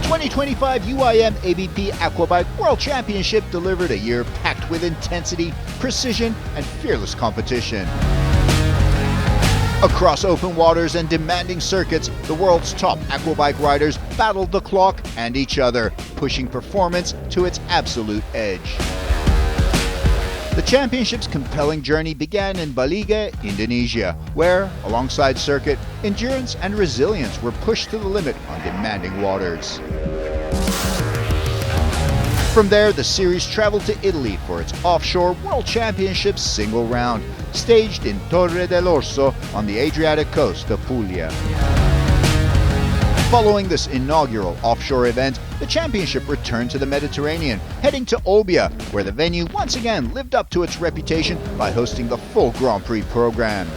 2025 UIM-ABP Aquabike World Championship delivered a year packed with intensity, precision, and fearless competition. Across open waters and demanding circuits, the world's top aquabike riders battled the clock and each other, pushing performance to its absolute edge. The championship's compelling journey began in Balige, Indonesia, where, alongside circuit, endurance and resilience were pushed to the limit on demanding waters. From there, the series traveled to Italy for its offshore World Championships single round, staged in Torre dell'Orso on the Adriatic coast of Puglia. Following this inaugural offshore event, the championship returned to the Mediterranean, heading to Olbia, where the venue once again lived up to its reputation by hosting the full Grand Prix program.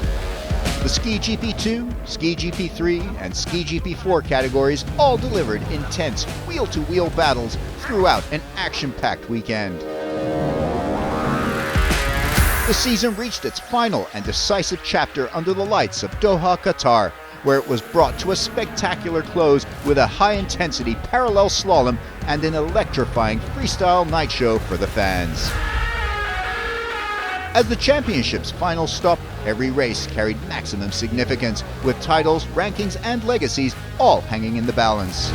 The Ski GP2, Ski GP3, and Ski GP4 categories all delivered intense wheel-to-wheel battles throughout an action-packed weekend. The season reached its final and decisive chapter under the lights of Doha, Qatar, where it was brought to a spectacular close with a high-intensity parallel slalom and an electrifying freestyle night show for the fans. As the championship's final stop, every race carried maximum significance, with titles, rankings, and legacies all hanging in the balance.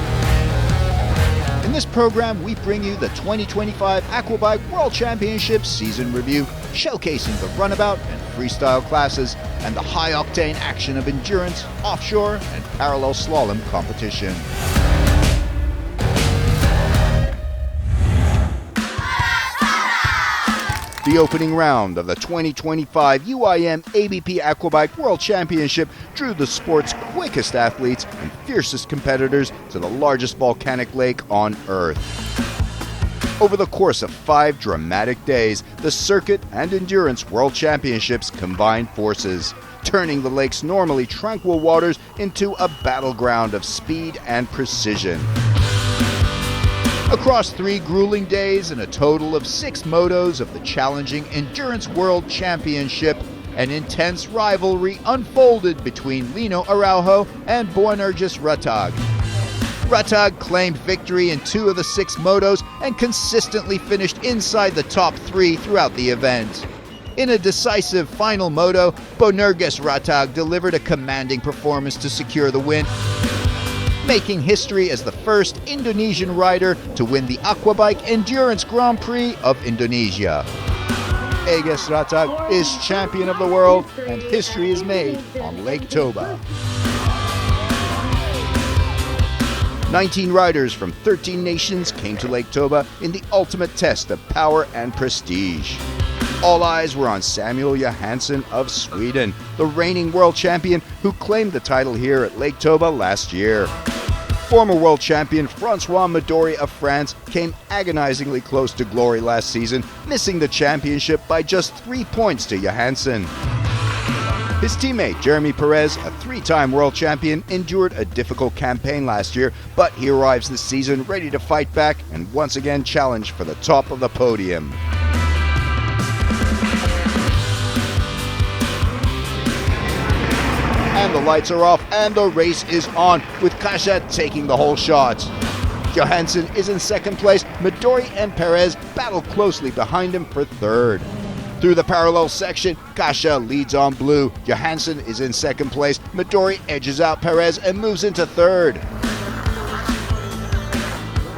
In this program, we bring you the 2025 Aquabike World Championship season review, showcasing the runabout and freestyle classes and the high-octane action of endurance, offshore, and parallel slalom competition. The opening round of the 2025 UIM-ABP Aquabike World Championship drew the sport's quickest athletes and fiercest competitors to the largest volcanic lake on Earth. Over the course of 5 dramatic days, the Circuit and Endurance World Championships combined forces, turning the lake's normally tranquil waters into a battleground of speed and precision. Across 3 grueling days and a total of 6 motos of the challenging Endurance World Championship, an intense rivalry unfolded between Lino Araujo and Boanerges Ratag. Ratag claimed victory in 2 of the 6 motos and consistently finished inside the top 3 throughout the event. In a decisive final moto, Boanerges Ratag delivered a commanding performance to secure the win, making history as the first Indonesian rider to win the Aquabike Endurance Grand Prix of Indonesia. Boanerges Ratag is champion of the world, and history is made on Lake Toba. 19 riders from 13 nations came to Lake Toba in the ultimate test of power and prestige. All eyes were on Samuel Johansson of Sweden, the reigning world champion who claimed the title here at Lake Toba last year. Former world champion Francois Midori of France came agonizingly close to glory last season, missing the championship by just 3 points to Johansson. His teammate Jeremy Perez, a 3-time world champion, endured a difficult campaign last year, but he arrives this season ready to fight back and once again challenge for the top of the podium. And the lights are off and the race is on, with Kasia taking the whole shot. Johansson is in second place. Midori and Perez battle closely behind him for third. Through the parallel section, Kasia leads on blue. Johansson is in second place. Midori edges out Perez and moves into third.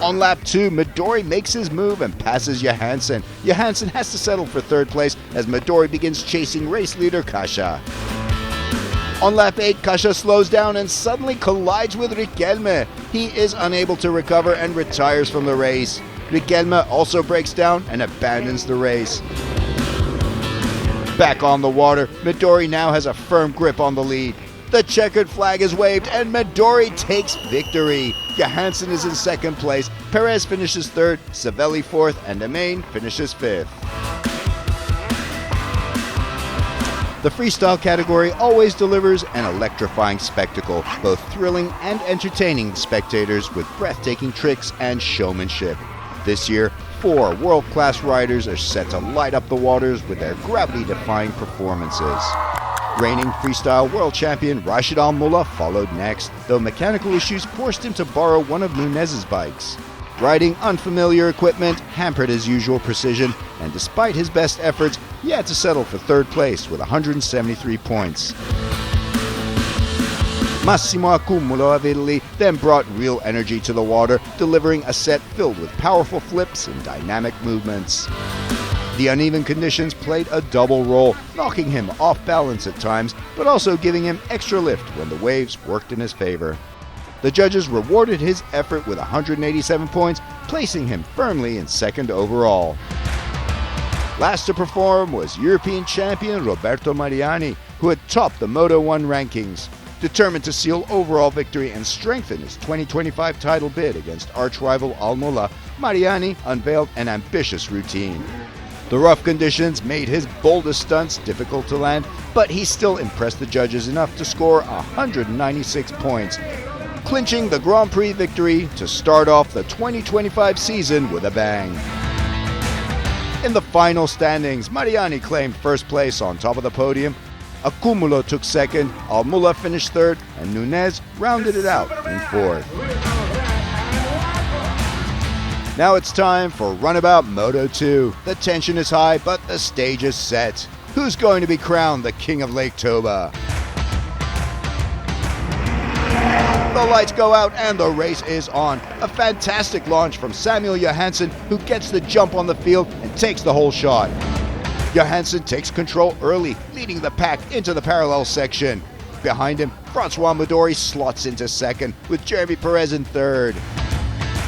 On lap 2, Midori makes his move and passes Johansson. Johansson has to settle for third place as Midori begins chasing race leader Kasia. On lap 8, Kasia slows down and suddenly collides with Riquelme. He is unable to recover and retires from the race. Riquelme also breaks down and abandons the race. Back on the water, Midori now has a firm grip on the lead. The checkered flag is waved and Midori takes victory. Johansson is in second place, Perez finishes third, Savelli fourth, and Demain finishes fifth. The freestyle category always delivers an electrifying spectacle, both thrilling and entertaining the spectators with breathtaking tricks and showmanship. This year, 4 world-class riders are set to light up the waters with their gravity-defying performances. Reigning freestyle world champion Rashid Al-Mullah followed next, though mechanical issues forced him to borrow one of Nunez's bikes. Riding unfamiliar equipment hampered his usual precision, and despite his best efforts, he had to settle for third place with 173 points. Massimo Accumulo of Italy then brought real energy to the water, delivering a set filled with powerful flips and dynamic movements. The uneven conditions played a double role, knocking him off balance at times, but also giving him extra lift when the waves worked in his favor. The judges rewarded his effort with 187 points, placing him firmly in second overall. Last to perform was European champion Roberto Mariani, who had topped the Moto1 rankings. Determined to seal overall victory and strengthen his 2025 title bid against arch-rival Al-Mullah, Mariani unveiled an ambitious routine. The rough conditions made his boldest stunts difficult to land, but he still impressed the judges enough to score 196 points, clinching the Grand Prix victory to start off the 2025 season with a bang. In the final standings, Mariani claimed first place on top of the podium, Accumulo took second, Al-Mullah finished third, and Nunez rounded it out in fourth. Now it's time for Runabout Moto2. The tension is high, but the stage is set. Who's going to be crowned the king of Lake Toba? The lights go out and the race is on. A fantastic launch from Samuel Johansson, who gets the jump on the field and takes the whole shot. Johansson takes control early, leading the pack into the parallel section. Behind him, Francois Midori slots into second, with Jeremy Perez in third.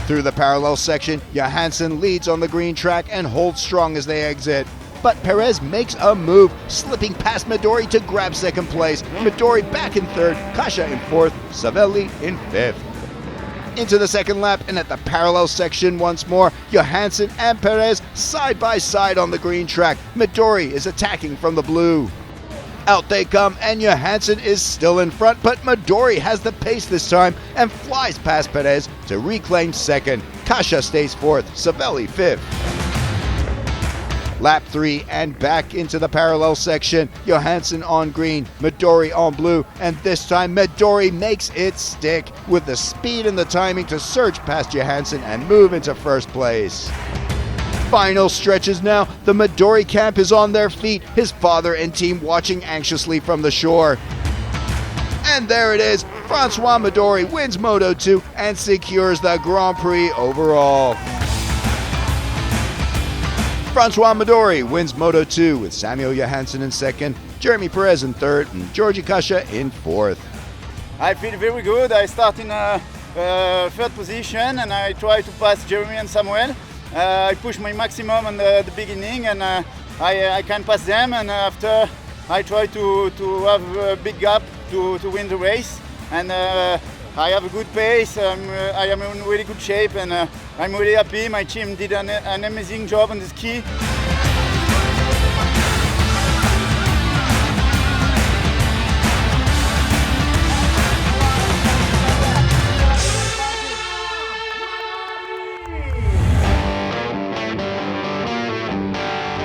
Through the parallel section, Johansson leads on the green track and holds strong as they exit. But Perez makes a move, slipping past Midori to grab second place. Midori back in third, Kasha in fourth, Savelli in fifth. Into the second lap and at the parallel section once more, Johansson and Perez side by side on the green track. Midori is attacking from the blue. Out they come and Johansson is still in front, but Midori has the pace this time and flies past Perez to reclaim second. Kasha stays fourth, Savelli fifth. Lap 3 and back into the parallel section. Johansson on green, Midori on blue, and this time Midori makes it stick with the speed and the timing to surge past Johansson and move into first place. Final stretches now. The Midori camp is on their feet, his father and team watching anxiously from the shore. And there it is. Francois Midori wins Moto2 and secures the Grand Prix overall. Francois Midori wins Moto2 with Samuel Johansson in second, Jeremy Perez in third, and Georgi Kasha in fourth. I feel very good. I start in third position and I try to pass Jeremy and Samuel. I push my maximum in the beginning and I can pass them, and after I try to have a big gap to win the race. And I have a good pace, I am in really good shape, and I'm really happy. My team did an amazing job on the ski.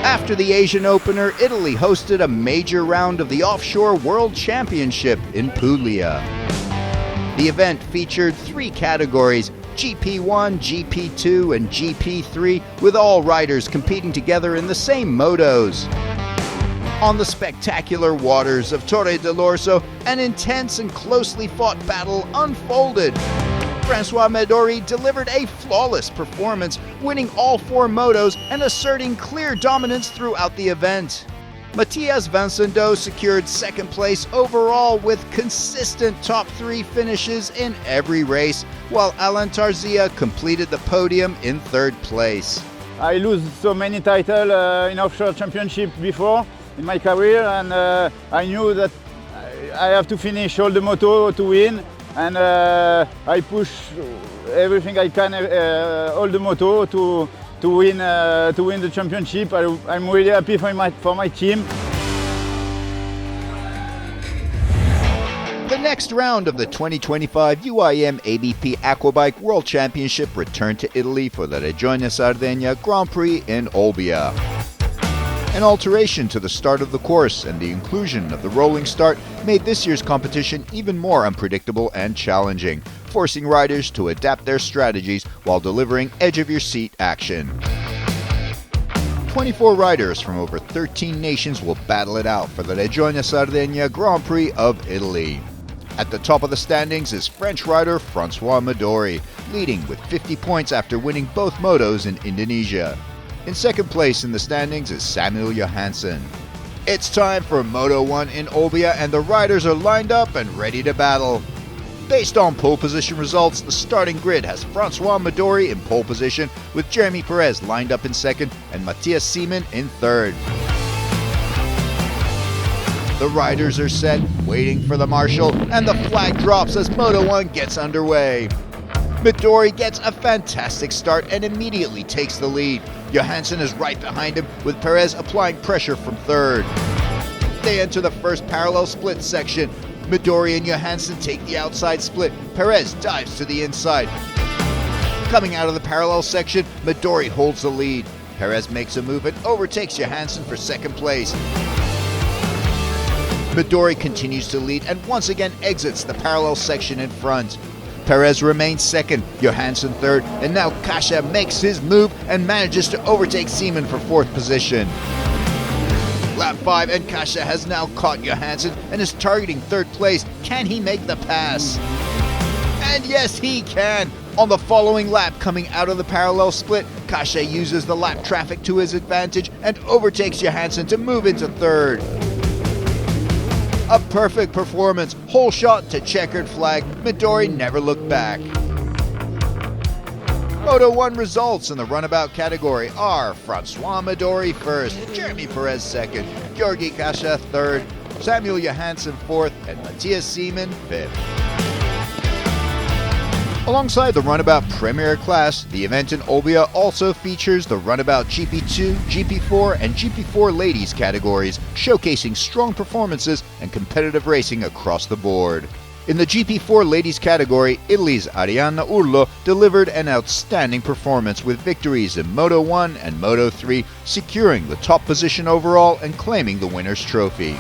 After the Asian opener, Italy hosted a major round of the Offshore World Championship in Puglia. The event featured 3 categories, GP1, GP2, and GP3, with all riders competing together in the same motos. On the spectacular waters of Torre dell'Orso, an intense and closely fought battle unfolded. Francois Midori delivered a flawless performance, winning all 4 motos and asserting clear dominance throughout the event. Matthias Vincendo secured second place overall with consistent top 3 finishes in every race, while Alan Tarzia completed the podium in third place. I lose so many titles in offshore championship before in my career, and I knew that I have to finish all the moto to win, and I push everything I can, all the moto to win the championship. I'm really happy for my team. The next round of the 2025 UIM-ABP Aquabike World Championship returned to Italy for the Regione Sardegna Grand Prix in Olbia. An alteration to the start of the course and the inclusion of the rolling start made this year's competition even more unpredictable and challenging, forcing riders to adapt their strategies while delivering edge-of-your-seat action. 24 riders from over 13 nations will battle it out for the Regione Sardegna Grand Prix of Italy. At the top of the standings is French rider François Midori, leading with 50 points after winning both motos in Indonesia. In second place in the standings is Samuel Johansson. It's time for Moto 1 in Olbia, and the riders are lined up and ready to battle. Based on pole position results, the starting grid has François Midori in pole position, with Jeremy Perez lined up in second and Matthias Seaman in third. The riders are set, waiting for the marshal, and the flag drops as Moto 1 gets underway. Midori gets a fantastic start and immediately takes the lead. Johansson is right behind him, with Perez applying pressure from third. They enter the first parallel split section. Midori and Johansson take the outside split. Perez dives to the inside. Coming out of the parallel section, Midori holds the lead. Perez makes a move and overtakes Johansson for second place. Midori continues to lead and once again exits the parallel section in front. Perez remains second, Johansson third, and now Kasha makes his move and manages to overtake Seaman for fourth position. Lap 5 and Kasha has now caught Johansson and is targeting third place. Can he make the pass? And yes, he can! On the following lap, coming out of the parallel split, Kasha uses the lap traffic to his advantage and overtakes Johansson to move into third. A perfect performance, whole shot to checkered flag. Midori never looked back. Moto 1 results in the runabout category are François Midori first, Jeremy Perez second, Georgi Kasha third, Samuel Johansson fourth, and Matthias Seaman fifth. Alongside the Runabout Premier Class, the event in Olbia also features the Runabout GP2, GP4, and GP4 Ladies categories, showcasing strong performances and competitive racing across the board. In the GP4 Ladies category, Italy's Arianna Urlo delivered an outstanding performance with victories in Moto 1 and Moto 3, securing the top position overall and claiming the winner's trophy.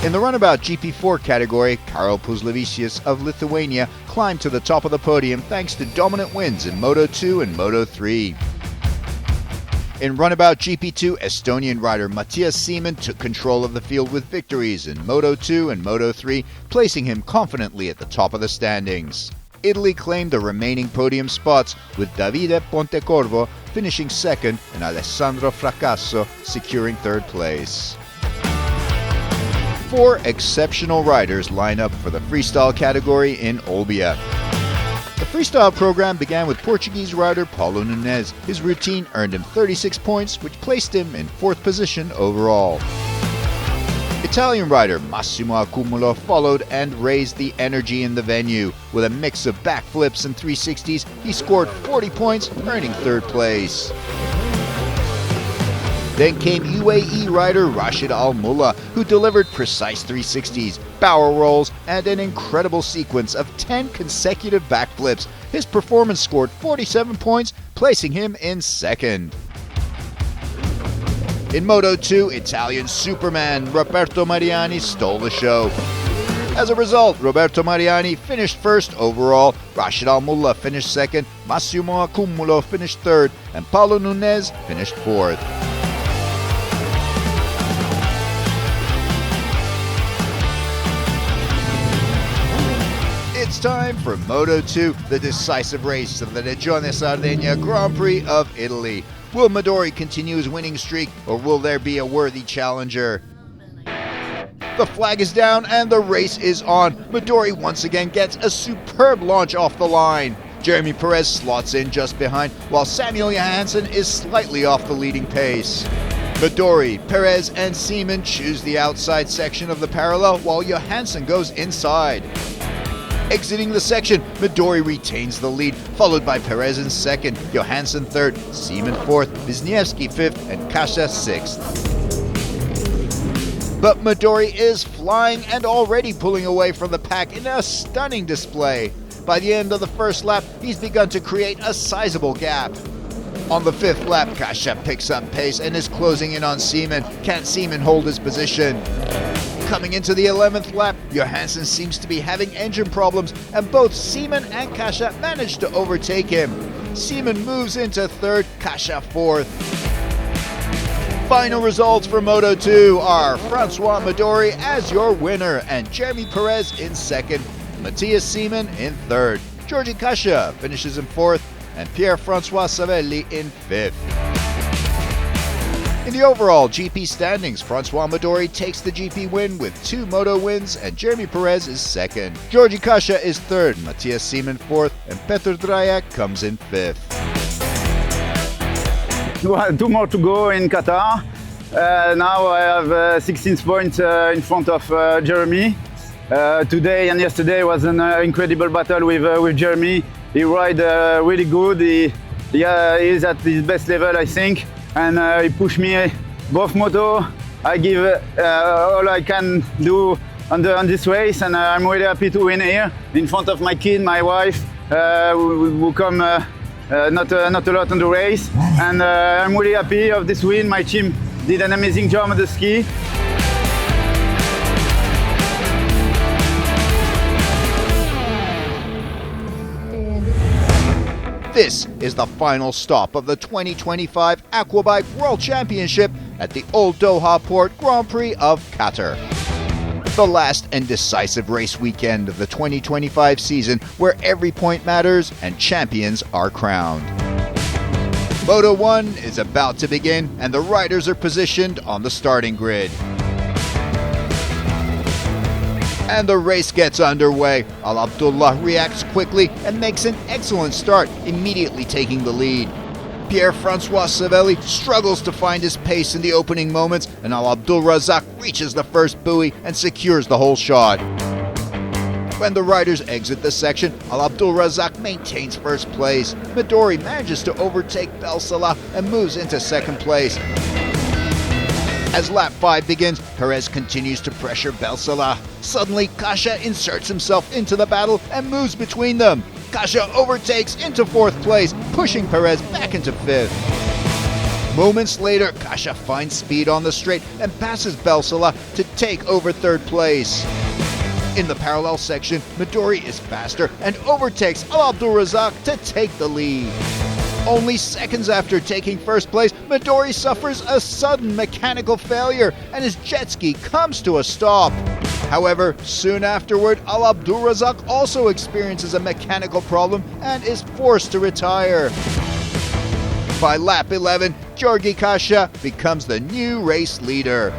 In the Runabout GP4 category, Karol Puslevicius of Lithuania climbed to the top of the podium thanks to dominant wins in Moto 2 and Moto 3. In Runabout GP2, Estonian rider Matthias Seaman took control of the field with victories in Moto 2 and Moto 3, placing him confidently at the top of the standings. Italy claimed the remaining podium spots, with Davide Pontecorvo finishing second and Alessandro Fracasso securing third place. 4 exceptional riders line up for the freestyle category in Olbia. The freestyle program began with Portuguese rider Paulo Nunes. His routine earned him 36 points, which placed him in 4th position overall. Italian rider Massimo Accumulo followed and raised the energy in the venue. With a mix of backflips and 360s, he scored 40 points, earning 3rd place. Then came UAE rider Rashid Al-Mullah, who delivered precise 360s, barrel rolls, and an incredible sequence of 10 consecutive backflips. His performance scored 47 points, placing him in 2nd. In Moto 2, Italian Superman Roberto Mariani stole the show. As a result, Roberto Mariani finished 1st overall, Rashid Al-Mullah finished 2nd, Massimo Accumulo finished 3rd, and Paulo Nunes finished 4th. It's time for Moto 2, the decisive race of the Regione Sardegna Grand Prix of Italy. Will Midori continue his winning streak, or will there be a worthy challenger? The flag is down and the race is on. Midori once again gets a superb launch off the line. Jeremy Perez slots in just behind, while Samuel Johansson is slightly off the leading pace. Midori, Perez, and Seaman choose the outside section of the parallel, while Johansson goes inside. Exiting the section, Midori retains the lead, followed by Perez in 2nd, Johansson 3rd, Seaman 4th, Wisniewski 5th, and Kasha 6th. But Midori is flying and already pulling away from the pack in a stunning display. By the end of the first lap, he's begun to create a sizable gap. On the 5th lap, Kasia picks up pace and is closing in on Seaman. Can Seaman hold his position? Coming into the 11th lap, Johansson seems to be having engine problems, and both Seaman and Kasia manage to overtake him. Seaman moves into 3rd, Kasia 4th. Final results for Moto 2 are Francois Midori as your winner and Jeremy Perez in 2nd, Matthias Seaman in 3rd, Georgi Kasia finishes in 4th, and Pierre-Francois Savelli in 5th. In the overall GP standings, Francois Midori takes the GP win with 2 Moto wins and Jeremy Perez is 2nd. Georgi Kasia is 3rd, Matthias Seaman 4th, and Petr Drajak comes in 5th. 2 more to go in Qatar. Now I have 16 points in front of Jeremy. Today and yesterday was an incredible battle with Jeremy. He ride really good. He is at his best level, I think, and he pushed me both moto. I give all I can do on this race, and I'm really happy to win here in front of my kid, my wife, who come not a lot on the race, and I'm really happy of this win. My team did an amazing job on the ski. This is the final stop of the 2025 Aquabike World Championship at the Old Doha Port Grand Prix of Qatar. The last and decisive race weekend of the 2025 season, where every point matters and champions are crowned. Moto 1 is about to begin and the riders are positioned on the starting grid. And the race gets underway. Al Abdullah reacts quickly and makes an excellent start, immediately taking the lead. Pierre-Francois Savelli struggles to find his pace in the opening moments, and Al Abdulrazak reaches the first buoy and secures the whole shot. When the riders exit the section, Al Abdulrazak maintains first place. Midori manages to overtake Belsalah and moves into 2nd place. As lap 5 begins, Perez continues to pressure Belsalah. Suddenly, Kasia inserts himself into the battle and moves between them. Kasia overtakes into 4th place, pushing Perez back into 5th. Moments later, Kasia finds speed on the straight and passes Belsalah to take over 3rd place. In the parallel section, Midori is faster and overtakes Al Abdulrazak to take the lead. Only seconds after taking first place, Midori suffers a sudden mechanical failure and his jet ski comes to a stop. However, soon afterward, Al Abdulrazak also experiences a mechanical problem and is forced to retire. By lap 11, Georgi Kasia becomes the new race leader.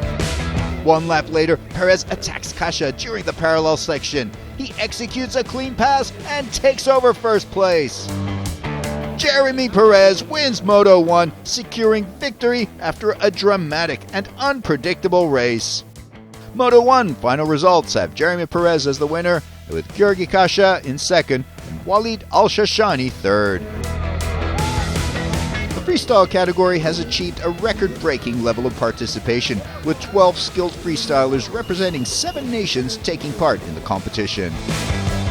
1 lap later, Perez attacks Kasia during the parallel section. He executes a clean pass and takes over first place. Jeremy Perez wins Moto 1, securing victory after a dramatic and unpredictable race. Moto 1 final results have Jeremy Perez as the winner, with Georgi Kasia in 2nd and Walid Al-Shashani 3rd. The freestyle category has achieved a record-breaking level of participation, with 12 skilled freestylers representing 7 nations taking part in the competition.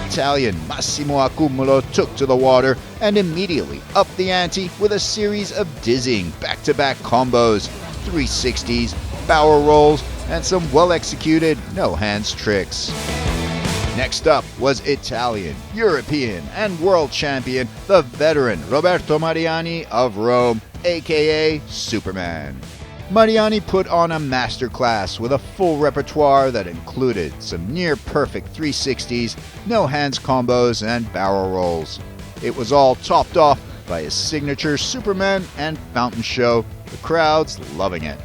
Italian Massimo Accumulo took to the water and immediately upped the ante with a series of dizzying back-to-back combos, 360s, barrel rolls, and some well-executed no-hands tricks. Next up was Italian, European, and world champion, the veteran Roberto Mariani of Rome, aka Superman. Mariani put on a masterclass with a full repertoire that included some near-perfect 360s, no-hands combos, and barrel rolls. It was all topped off by his signature Superman and fountain show, the crowds loving it.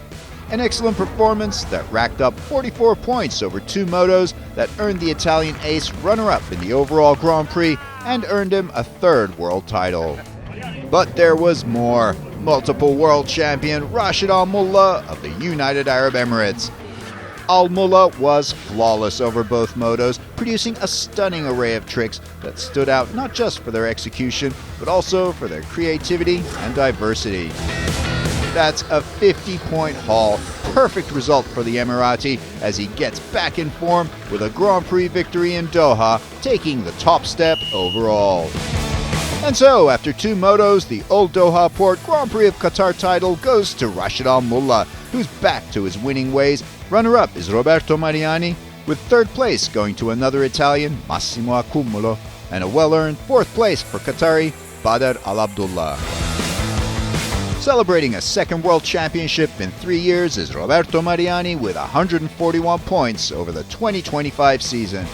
An excellent performance that racked up 44 points over 2 motos that earned the Italian ace runner-up in the overall Grand Prix and earned him a 3rd world title. But there was more. Multiple world champion Rashid Al Mullah of the United Arab Emirates. Al Mullah was flawless over both motos, producing a stunning array of tricks that stood out not just for their execution, but also for their creativity and diversity. That's a 50-point haul, perfect result for the Emirati as he gets back in form with a Grand Prix victory in Doha, taking the top step overall. And so, after 2 motos, the Old Doha Port Grand Prix of Qatar title goes to Rashid Al Mullah, who's back to his winning ways. Runner-up is Roberto Mariani, with 3rd place going to another Italian, Massimo Accumulo, and a well-earned 4th place for Qatari, Badr Al Abdullah. Celebrating a 2nd World Championship in 3 years is Roberto Mariani with 141 points over the 2025 season.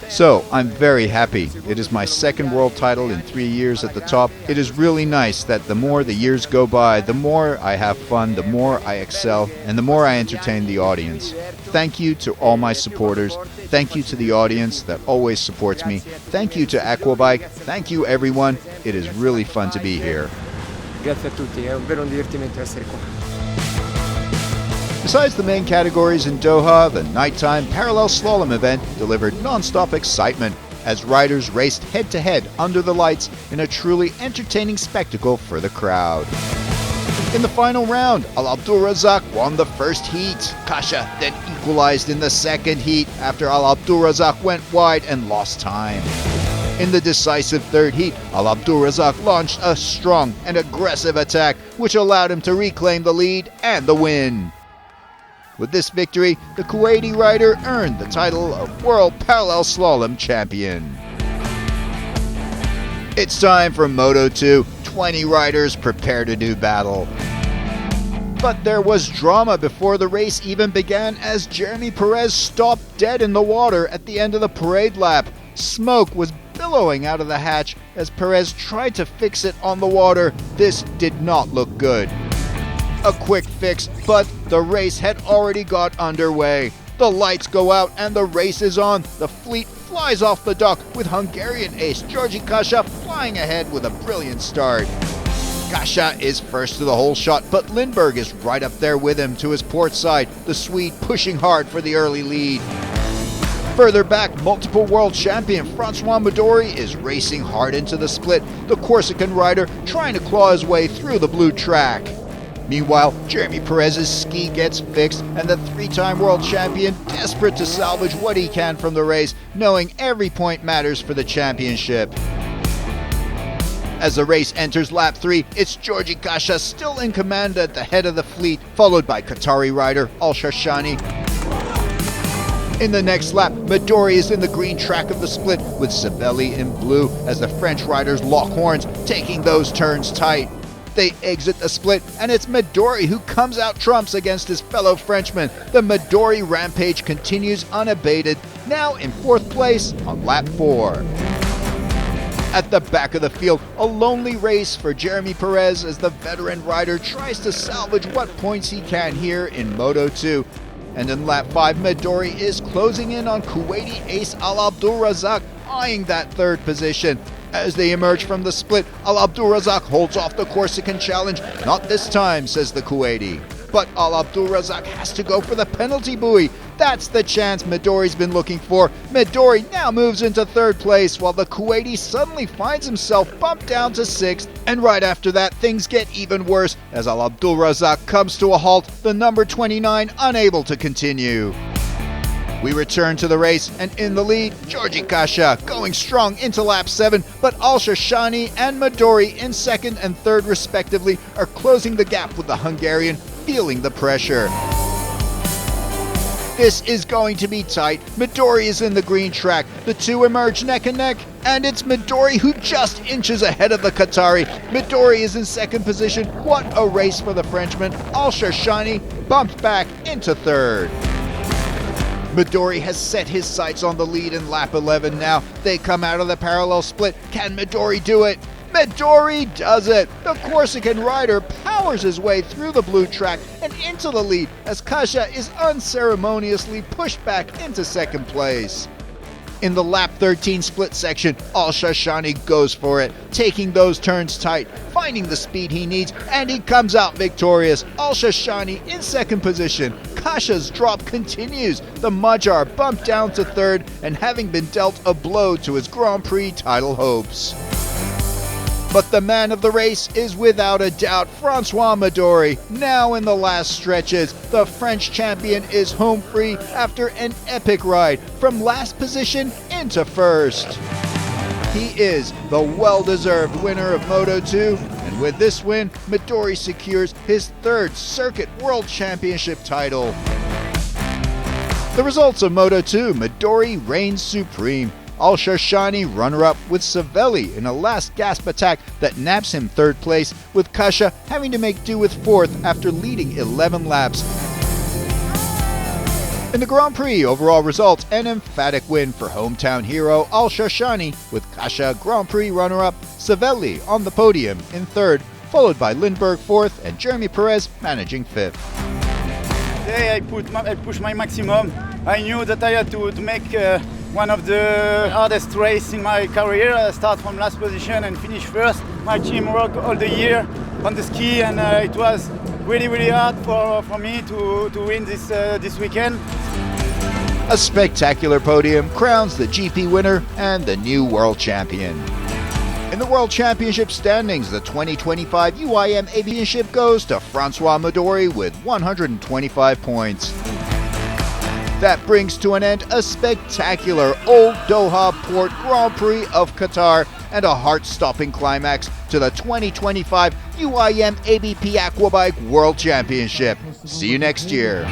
So, I'm very happy. It is my 2nd world title in 3 years at the top. It is really nice that the more the years go by, the more I have fun, the more I excel, and the more I entertain the audience. Thank you to all my supporters. Thank you to the audience that always supports me. Thank you to Aquabike. Thank you, everyone. It is really fun to be here. Grazie a tutti, è un vero divertimento essere qua. Besides the main categories in Doha, the nighttime parallel slalom event delivered non-stop excitement as riders raced head-to-head under the lights in a truly entertaining spectacle for the crowd. In the final round, Al Abdul Razak won the first heat. Kasha then equalized in the second heat after Al Abdul Razak went wide and lost time. In the decisive third heat, Al Abdul Razak launched a strong and aggressive attack, which allowed him to reclaim the lead and the win. With this victory, the Kuwaiti rider earned the title of World Parallel Slalom Champion. It's time for Moto 2. 20 riders prepare to do battle. But there was drama before the race even began as Jeremy Perez stopped dead in the water at the end of the parade lap. Smoke was billowing out of the hatch as Perez tried to fix it on the water. This did not look good. A quick fix, but the race had already got underway. The lights go out and the race is on. The fleet flies off the dock with Hungarian ace Georgi Kasha flying ahead with a brilliant start. Kasha is first to the whole shot, but Lindberg is right up there with him to his port side, the Swede pushing hard for the early lead. Further back, multiple world champion Francois Midori is racing hard into the split, the Corsican rider trying to claw his way through the blue track. Meanwhile, Jeremy Perez's ski gets fixed and the 3-time world champion desperate to salvage what he can from the race, knowing every point matters for the championship. As the race enters lap 3, it's Georgi Kasha still in command at the head of the fleet, followed by Qatari rider Al Shashani. In the next lap, Midori is in the green track of the split with Sabelli in blue as the French riders lock horns, taking those turns tight. They exit the split, and it's Midori who comes out trumps against his fellow Frenchman. The Midori rampage continues unabated, now in 4th place on lap 4. At the back of the field, a lonely race for Jeremy Perez as the veteran rider tries to salvage what points he can here in Moto 2. And in lap 5, Midori is closing in on Kuwaiti ace Al Abdul Razak, eyeing that 3rd position. As they emerge from the split, Al Abdul Razak holds off the Corsican challenge. Not this time, says the Kuwaiti. But Al Abdul Razak has to go for the penalty buoy. That's the chance Midori's been looking for. Midori now moves into 3rd place, while the Kuwaiti suddenly finds himself bumped down to 6th. And right after that, things get even worse as Al Abdul Razak comes to a halt, the number 29 unable to continue. We return to the race, and in the lead, Georgi Kasha going strong into lap 7, but Al Shashani and Midori in 2nd and 3rd respectively are closing the gap with the Hungarian, feeling the pressure. This is going to be tight. Midori is in the green track. The two emerge neck and neck, and it's Midori who just inches ahead of the Qatari. Midori is in 2nd position. What a race for the Frenchman. Al Shashani bumped back into 3rd. Midori has set his sights on the lead in lap 11 now. They come out of the parallel split. Can Midori do it? Midori does it! The Corsican rider powers his way through the blue track and into the lead as Kasha is unceremoniously pushed back into 2nd place. In the lap 13 split section, Al Shashani goes for it, taking those turns tight, finding the speed he needs, and he comes out victorious. Al Shashani in 2nd position. Kasha's drop continues. The Magyar bumped down to 3rd and having been dealt a blow to his Grand Prix title hopes. But the man of the race is without a doubt Francois Midori. Now in the last stretches, the French champion is home free after an epic ride from last position into 1st. He is the well-deserved winner of Moto2, and with this win, Midori secures his third Circuit World Championship title. The results of Moto2, Midori reigns supreme. Al-Shashani runner-up with Savelli in a last gasp attack that naps him third place, with Kasha having to make do with fourth after leading 11 laps. In the Grand Prix overall results, an emphatic win for hometown hero Al-Shashani, with Kasha Grand Prix runner-up Savelli on the podium in third, followed by Lindbergh fourth and Jeremy Perez managing fifth. Today I pushed my maximum. I knew that I had to make one of the hardest races in my career. I start from last position and finish first. My team worked all the year on the ski, and it was really hard for me to win this weekend. A spectacular podium crowns the GP winner and the new world champion. In the World Championship standings, the 2025 UIM-ABP Championship goes to Francois Midori with 125 points. That brings to an end a spectacular Old Doha Port Grand Prix of Qatar and a heart-stopping climax to the 2025 UIM-ABP Aquabike World Championship. See you next year.